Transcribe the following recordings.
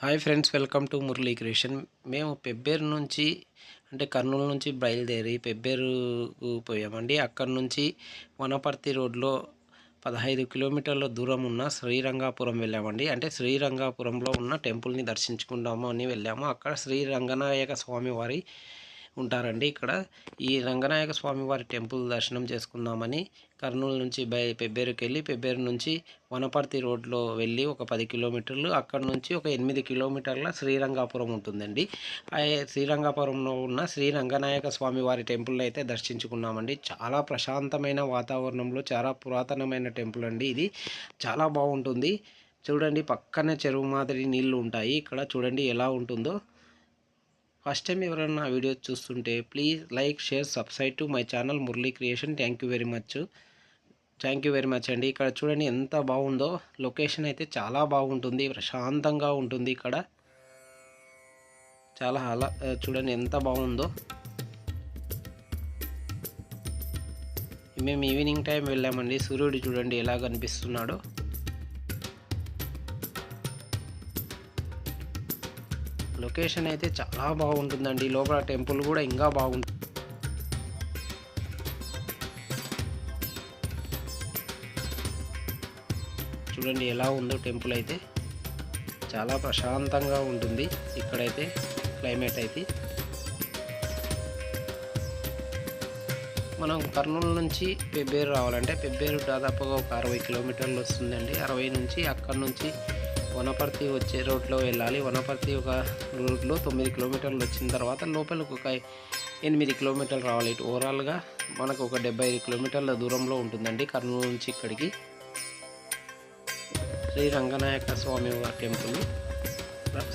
Hi friends, welcome to Murali creation. మేము పెబ్బేరు నుంచి అంటే కర్నూలు నుంచి బయలుదేరి పెబ్బేరుకు పోయామండి. అక్కడి నుంచి వనపర్తి రోడ్లో 15 కిలోమీటర్ల దూరం ఉన్న శ్రీరంగాపురం వెళ్ళామండి. అంటే శ్రీరంగాపురంలో ఉన్న టెంపుల్ని దర్శించుకుందాము అని వెళ్ళాము. అక్కడ శ్రీ రంగనాయక స్వామి వారి ఉంటారండి. ఇక్కడ ఈ రంగనాయక స్వామి వారి టెంపుల్ దర్శనం చేసుకుందామని కర్నూలు నుంచి పెబ్బేరుకి వెళ్ళి పెబ్బేరు నుంచి వనపర్తి రోడ్లో వెళ్ళి ఒక 10 కిలోమీటర్లు, అక్కడ నుంచి ఒక 8 కిలోమీటర్ల శ్రీరంగాపురం ఉంటుందండి. ఆ శ్రీరంగాపురంలో ఉన్న శ్రీ రంగనాయక స్వామి వారి టెంపుల్ అయితే దర్శించుకున్నామండి. చాలా ప్రశాంతమైన వాతావరణంలో చాలా పురాతనమైన టెంపుల్ అండి. ఇది చాలా బాగుంటుంది. చూడండి, పక్కనే చెరువు మాదిరి నీళ్లు ఉంటాయి. ఇక్కడ చూడండి ఎలా ఉంటుందో. ఫస్ట్ టైం ఎవరైనా వీడియో చూస్తుంటే please like, share, subscribe to my channel Murali creation. Thank you very much అండి. ఇక్కడ చూడండి ఎంత బాగుందో. లొకేషన్ అయితే చాలా బాగుంటుంది, ప్రశాంతంగా ఉంటుంది. ఇక్కడ చాలా చూడండి ఎంత బాగుందో. మేము ఈవినింగ్ టైం వెళ్ళామండి. సూర్యుడు చూడండి ఎలా కనిపిస్తున్నాడో. లొకేషన్ అయితే చాలా బాగుంటుందండి. లోపల టెంపుల్ కూడా ఇంకా బాగుంటుంది. చూడండి ఎలా ఉందో. టెంపుల్ అయితే చాలా ప్రశాంతంగా ఉంటుంది. ఇక్కడైతే క్లైమేట్ అయితే మనం కర్నూలు నుంచి పెబ్బేరు రావాలంటే పెబ్బేరు దాదాపుగా ఒక 60 కిలోమీటర్లు వస్తుందండి. 60 నుంచి అక్కడి నుంచి వనపర్తి వచ్చే రోడ్లో వెళ్ళాలి. వనపర్తి ఒక రోడ్లో 9 కిలోమీటర్లు వచ్చిన తర్వాత లోపలికి ఒక 8 కిలోమీటర్లు రావాలి. ఇటు ఓవరాల్గా మనకు ఒక 75 కిలోమీటర్ల దూరంలో ఉంటుందండి కర్నూలు నుంచి ఇక్కడికి. శ్రీ రంగనాయక స్వామి వారి టెంపుల్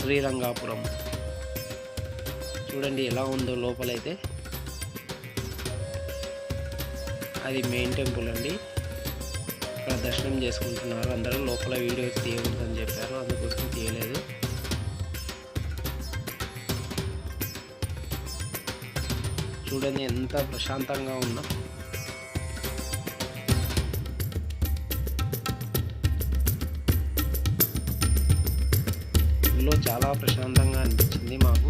శ్రీరంగాపురం. చూడండి ఎలా ఉందో లోపలైతే. అది మెయిన్ టెంపుల్ అండి. ఇక్కడ దర్శనం చేసుకుంటున్నారు అందరూ. లోపల వీడియో తీయకూడదని చెప్పారు, అందుకోసం తీయలేదు. చూడండి ఎంత ప్రశాంతంగా ఉందో. ఊళ్ళో చాలా ప్రశాంతంగా అనిపించింది మాకు.